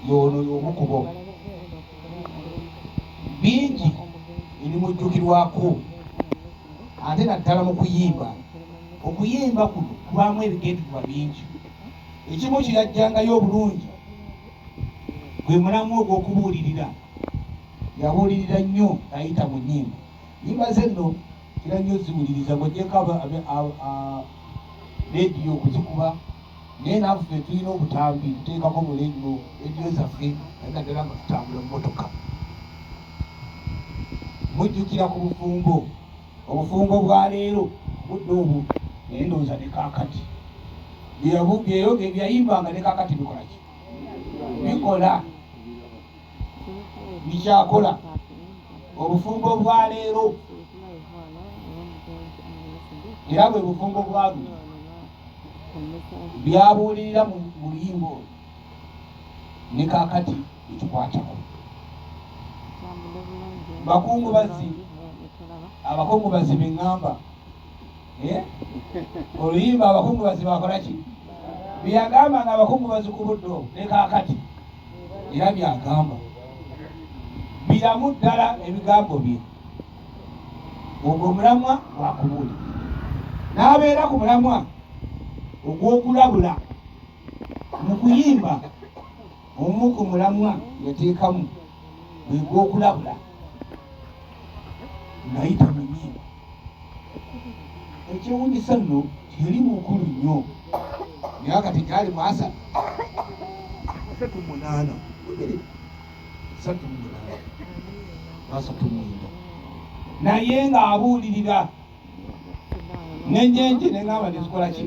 yono yomukubo bingi ebimujjukirwako ate naddala mu kuyimba. Okuyimba kuno kubaamu ebigendebwa bingi. Ekimu kirajjangayo obulungi gwe mulamu ogw'okubuulirira. Yabuulirira nnyo ayita mu nnyimba. Nnyimba ze nno kira nnyo ziwuliriza ng'ogyeko leediyo okuzikuba, naye naffe tulina obutambi tuteekako mu leediyo zaffe naye ddala nga tutambula mu motoka. Mujjukira ku bufumbo, obufumbo bwa leero budde obu naye ndowooza ne kaakati byeyayimbanga ne kaakati bikola ki? Bikola bikyakola. Obufumbo bwa leero era bwe bufumbo bwa luno byabuulirira mu luyimbo ne kaakati ekikwatako. Abakungubazi be ŋŋamba oluyimba abakungubazi bakola ki? Byagamba nga abakungubazi ku buddo ne kaakati era byagamba biramu ddala ebigambo bye. Ogwo mulamwa wakubuulira n'abeera ku mulamwa ogw'okulabula mu kuyimba. Omu ku mulamwa yateekamu gwe gw'okulabula ng'ayita mu nnyimba. Ekyewuunyisa nno yali mukulu nnyo naye kati gyali mu 38 naye ng'abuulirira n'ennyenje neŋŋamba nezikola ki?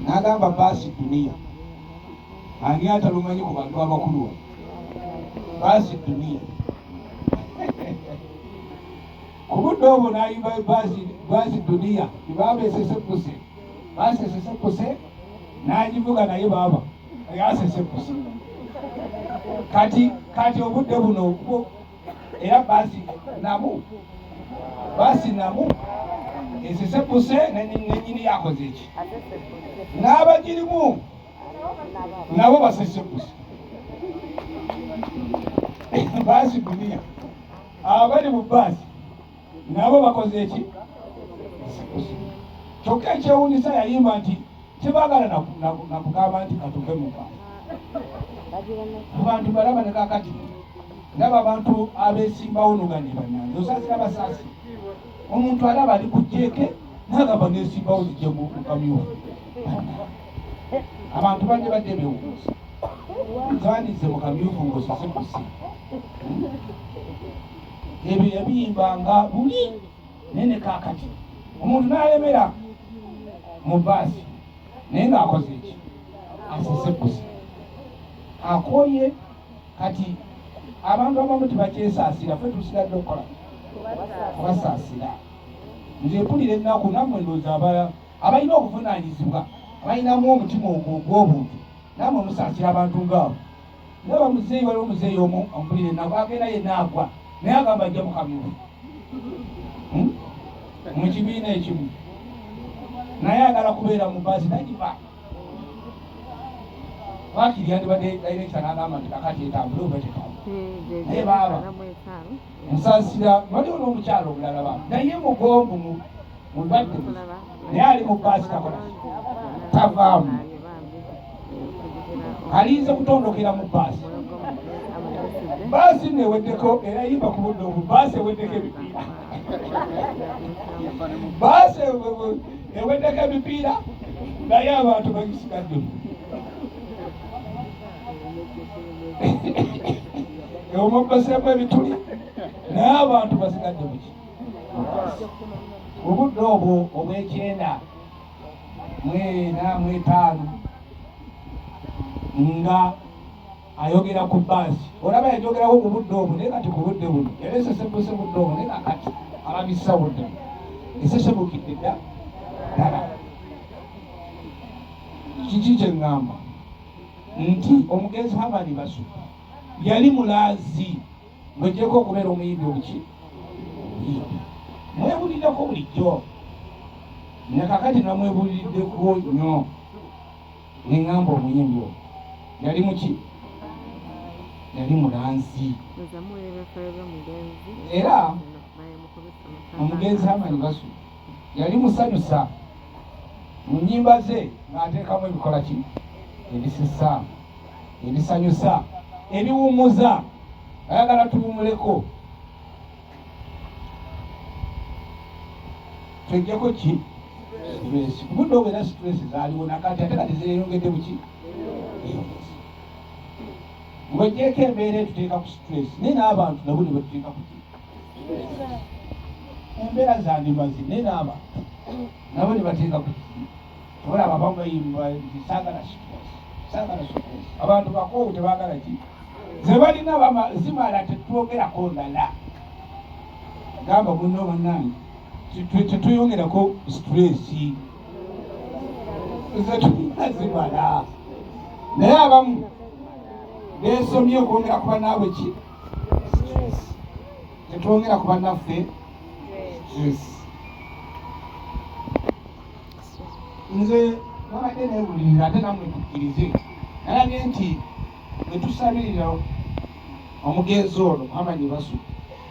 N'agamba baasi duniya. Ani atalumanyi ku bantu abakulu? Baasi duniya. Ku budde obwo n'ayimba baasi duniya ibaba esesepuse. Baasi esesepuse n'agivuga naye baaba yasesepuse. Kati obudde buno era baasi namu esesepuse nenyini yakoze eki? N'abagirimu nabo basesepuse. Baasi duniya abali mu baasi nabo bakoze eki? Kyokka ekyewuunyisa yayimba nti tebaagala nakugamba nti katuve mu baasi. Abantu balaba ne kaakati ndaba abantu abeesimbawo nugane bannange osaasira basaasi. Omuntu alaba ali ku jjeeke n'agamba neesimbawo zijje mu kamyufu. Abantu badde bewuuza nzandize mu kamyufu ng'osesekusi. Ebyo yabiyimbanga buli naye ne kaakati omuntu n'alemera mu baasi naye ng'akoze eki? Asesekusi. Akoye kati abantu abamu tebakyesaasira, ffe tusigadde okukola kubasaasira. Nze mpulira ennaku nammwe ndowooza abalina okuvunaanyizibwa abalinamu omutima ogw'obuntu nammwe musaasira abantu ngaabo. Ndaba muzeeyi waliwo muzeeyi omu ampulira ennaku agenda yenna agwa naye agamba ajja mu kamyufu mu kibiina ekimu naye agala kubeera mu baasi tagiva. Wakiri yandibadde director n'agamba nti kakati etambule oba tetambule. Naye baaba musaasira waliwo n'omukyalo omulala baaba naye mugonvu mulwadde naye ali mu baasi takola tavaamu. Alinze kutondokera mu baasi. Baasi neweddeko era yimba ku budde obwo baasi eweddeko ebipiira. Baasi eweddeko ebipiira naye abantu bagisigaddemu. Omugosemu ebituli naye abantu basigadde buki? Obudde obwo obw'ekyenda mu 45 nga ayogera ku baasi. Olaba yajogerako ku budde obwo naye kati ku budde buno era esesebuse budde obwo naye kakati ababissa budde esesebukidde ddala. Kiki kye ŋŋamba nti omugenzi Hamani Basu yali mulaazi ng'ogyeko okubeera omuyimbi obuki? Mwebulirako bulijjo Nakakati namwebuliddeko nnyo neŋŋamba omuyimbi oyo yali muki? Yali mulanzi. Era omugenzi Amani Basu yali musanyusa mu nnyimba ze ng'ateekamu ebikola ki? Ebisisa, ebisanyusa, ebiwummuza, ayagala tuwummuleko. Tweggyeko ki? Stress. Ku budde obwo era stress zaaliwo nakati ate kati zeeyongedde buki? Ng'oggyeko embeera etuteeka ku stress naye n'abantu nabo ne batuteeka ku ki? Embeera zandimazi naye n'abantu nabo ne bateeka ku ki? Olaba abamu bayimba nti saagala stress, saagala stress. Abantu bakoowu tebaagala ki? Ze balina zimala tetwogerako ndala. Gamba munno bannange tetweyongerako stress. Ze tulina zimala. Naye abamu beesomye okwongera ku bannaabwe ki? Stress. Tetwongera ku bannaffe stress. Nze nabadde neebulirira ate nammwe tukkirize nalabye nti bwe tusabirira omugenzi ono Amani Basu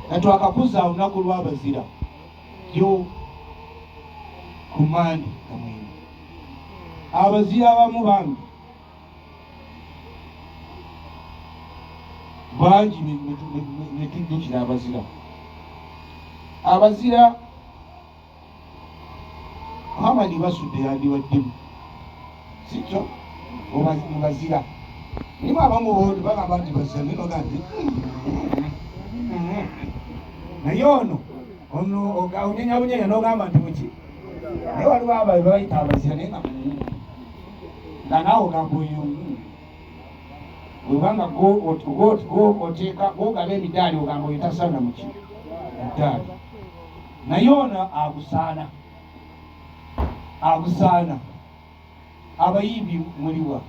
nga twakakuza olunaku lw'abazira yo ku Mandi Kamwine. Abazira abamu bangi bangi ne tujjukira abazira. Abazira Amani Basu yandibaddemu sikyo mu bazira. Niba abamu bondi bagamba nti bazira naye noga nti naye ono onyenyabunyenya n'ogamba nti muki? Naye waliwo abo bayita abazira naye nga naawe ogamba oyo webanga oteeka gwogaba emidaali ogamba oyo tasaana muki? Eddaali. Naye ono agusaana. Agusaana. Abayimbi muliwa?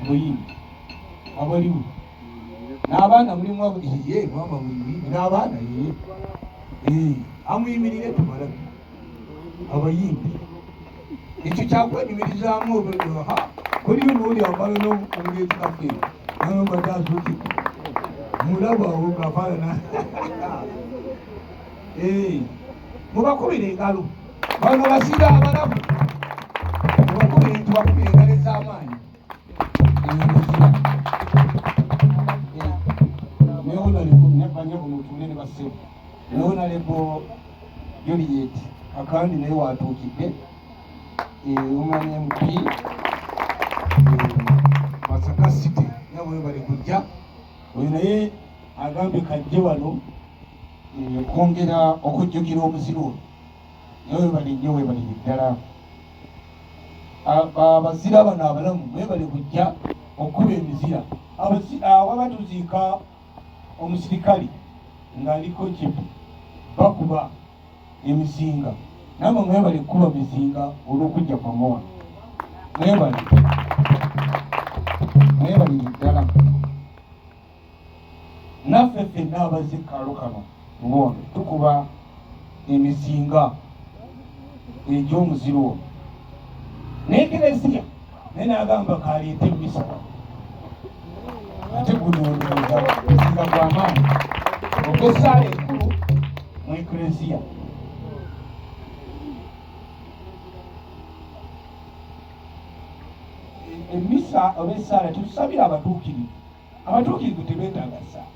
Abayimbi abaliwo. N'abaana mulimu ye mama muyimbi n'abaana ye. Amuyimirire tumala. Abayimbi. Ekyo kyakwenyumirizaamu kuliyo n'oli amala n'omugenzi kaffe. Nawe mbadde azuukidde. Mulaba awo ng'afaanana. Mubakubire engalo. Bano basira abalabu. Tubakubire engalo ez'amaanyi. Naye onaleko nabbanja buno otuule ne bassebo. Naye onaleko Juliet akandi naye watuukidde. Omwanya MP Masaka City nawe bali kujja. Oyo naye agambye kajje wano kwongera okujjukira omuziro ono. Nawe bali nnyo webali ddala. Abazira bano abalamu webali kujja okuba emizira. Waba tuziika omusirikale ng'aliko jipu bakuba emizinga. Namwe mwebali kuba mizinga olw'okujja kwa Moa. Mwebali ddala. Naffe ffenna abazikkalo kano ngono tukuba emizinga egy'omuziro ono. N'ekelesiya naye n'agamba kaleete emisa. Ate guno olowooza muzinga gw'amaanyi ogw'essaala enkulu mu ekelesiya. Emisa oba essaala tutusabira abatuukirivu. Abatuukirivu tebeetaaga ssaala.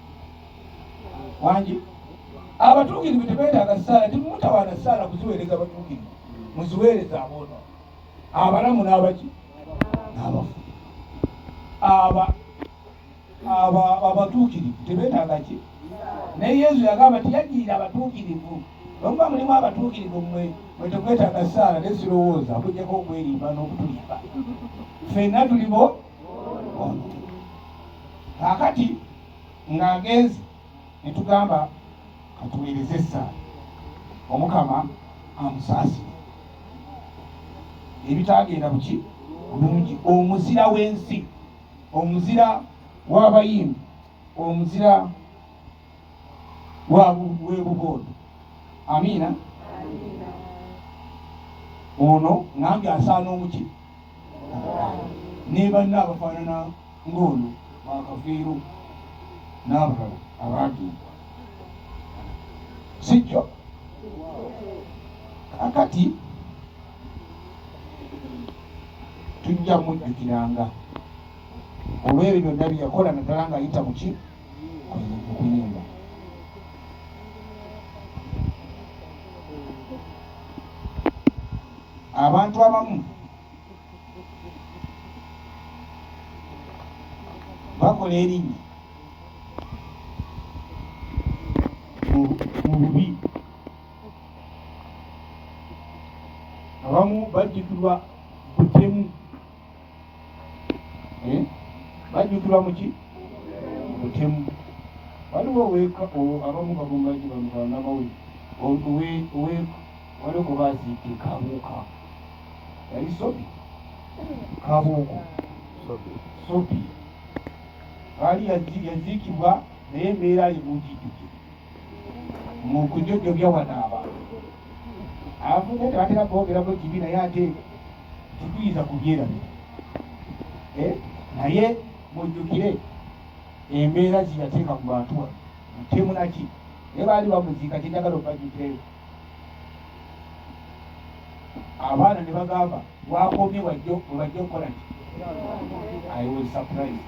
Wangi abatuukirivu tebeetaaga ssaala. Timutawaana ssaala kuziweereza abatuukirivu, muziweereza aboono. Abalamu n'abaki? N'abafu. Abatuukirivu tebeetaaga ki? Naye Yesu yagamba tiyajjirira abatuukirivu. Lwokuba mulimu abatuukirivu mmwe tekwetaaga ssaala ne sirowooza okuggyako okwerimba n'okutulimba. Ffenna tulibo ono. Kaakati ng'agenze ne tugamba katuweereze essaala. Omukama amusaasire. Ebitagenda buki? Bulungi. Omuzira w'ensi, omuzira w'abayimbi, omuzira w'ebubondo. Amiina. ono nange asaana omuki ne banna abafaanana ng'ono Mwakafiiro n'abalala abaagenda sijjo kakati tujja mujjukiranga olw'ebyo byonna byeyakola naddala ng'ayita muki mu kuyimba. Abantu abamu bakola erinnya mu bubi, abamu bajjukirwa butemu, bajjukirwa muki butemu. Waliwo abamu bagombaji banamawulire waliwo kwe baziike Kabuuka, yali Sobi Kabuuko Sobi baali yaziikibwa naye embeera alimujijjuke mu kujojjobya wanaaba abafunde tebatera kwogerako kibi, naye ate tituyiza kubyerabira, naye mujjukire embeera ziyateeka ku bantu mutemu naki naye baali bamuziika kyenjagala obajjukireyo. Abaana ne bagamba wakomye wajja okukola nti I was surprised.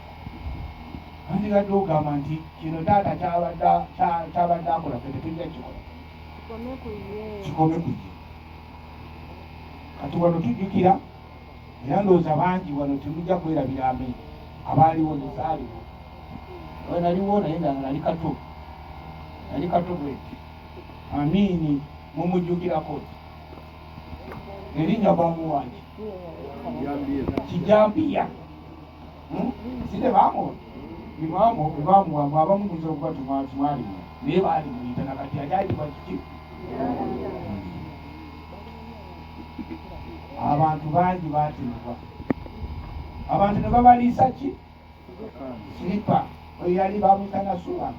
Andigadde ogamba nti kino taata kyabadde akola ffe tetujja kikola kikome ku ye. Kati wano tujjukira era ndowooza bangi wano temujja kwerabira ame abaaliwo ne saaliwo naliwo naye nga nali kato bweti amiini mumujjukirako erinnya bamuwangi Kijambiya side bamuwamba abamu muyinza okuba tumwali naye baali muyita nakati akyayitibwa kiki. Abantu bangi batemebwa, abantu ne babaliisa ki silipa. Oyo yali bamuyita Nasula,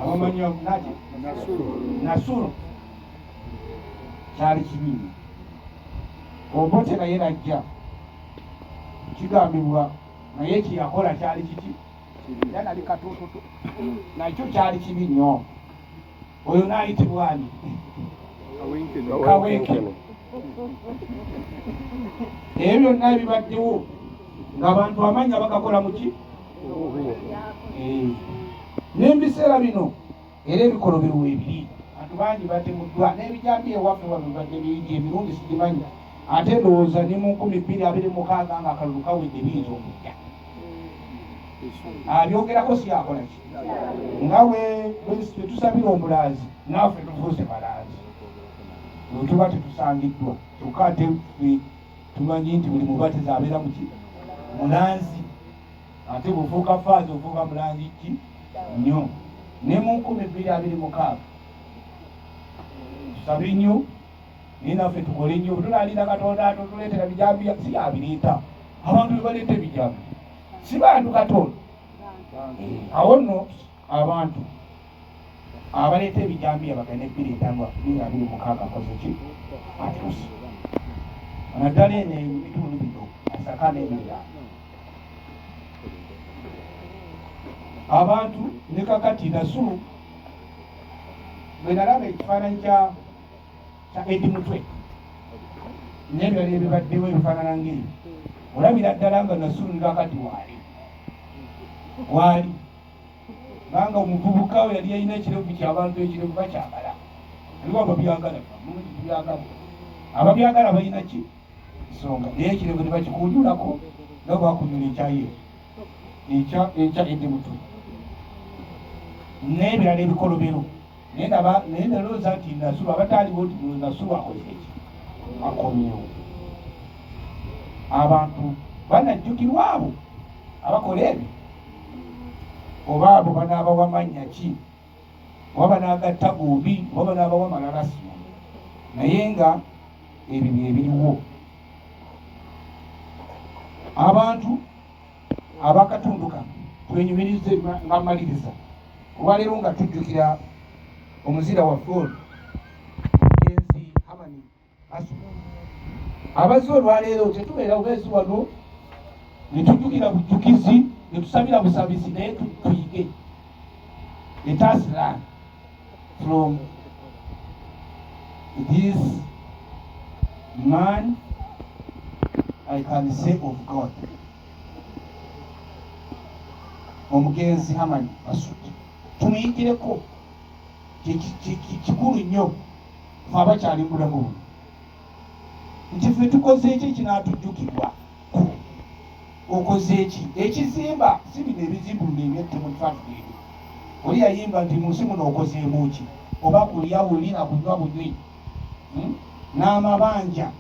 abamanya naki Nasulu, kyali kibiina. Obote naye najja kigambibwa naye kyeyakola kyali kiki era nali katototo nakyo kyali kibi nnyo. Oyo naayitibwa ani? Kawenkene. Ebyo byonna ebibaddewo ng'abantu amanya bagakola muki n'ebiseera bino era ebikolo biruwa ebiri. Abantu bangi batemuddwa n'ebijambiya ewaffe wano bibadde bingi, emirundi sigimanya, ate ndowooza ne mu 2026 ng'akalulu kawedde biyinza okujja. Abyogerako siyakola ki nga we tusabira omulaazi naffe tufuuse balaazi bwe tuba tetusangiddwa, kyokka ate tumanyi nti buli mubatiza abeera muki mulanzi, ate bufuuka faazi ofuuka mulanzi ki nnyo. Ne mu 2026 tusabe nnyo naye naffe tukole nnyo. Bwetunaalinda Katonda atuleetera bijambiya si yabireeta, abantu be baleeta ebijambiya si bantu Katonda. Awo nno abantu abaleeta ebijambiya bagenda ebireetanga 2026 akoze ki atuuse naddala eno ebitundu bino Masaka n'ebirala. Abantu ne kakati Nasulu bwe nalaba ekifaananyi kya Edi Mutwe n'ebirala ebibaddewo ebifaanana ng'ebyo, olabira ddala nga Nasulu ne kakati waali banga omuvubuka we yali alina ekirevu ky'abantu ekirevu bakyagala, aliwo ababyagala ababyagala balina ki nsonga, naye ekirevu ne bakikunyulako nga bakunyula ekyaye ekya Edi Mutwe n'ebirala ebikolobero. Naye ndalowooza nti Nasulu abataaliwo nti Nasulu akoze eki akomyewo. Abantu banajjukirwa abo abakola ebyo, oba abo banaabawa mannya ki, oba banaagatta bombi, oba banaabawa malalasi, naye nga ebyo byebiriwo. Abantu abakatundu kano twenyumirize nga maliriza olwaleero nga tujjukira omuzira waffe ono omugenzi Hamani Asuka abazze olwaleero tetubeera bubeezi wano ne tujjukira bujjukizi ne tusabira busabizi naye tuyige. Let us learn from this man, I can say, of God. Omugenzi Hamani Masudi tumuyigireko, kikulu nnyo fe abakyali mulamu buno nti ffe tukoze eki kinaatujjukirwa. Okoze eki? Ekizimba si bino ebizimbu bino ebyettemu twatugende. Oli yayimba nti munsi muno okozeemu ki? Oba kulya buli na kunywa bunywi n'amabanja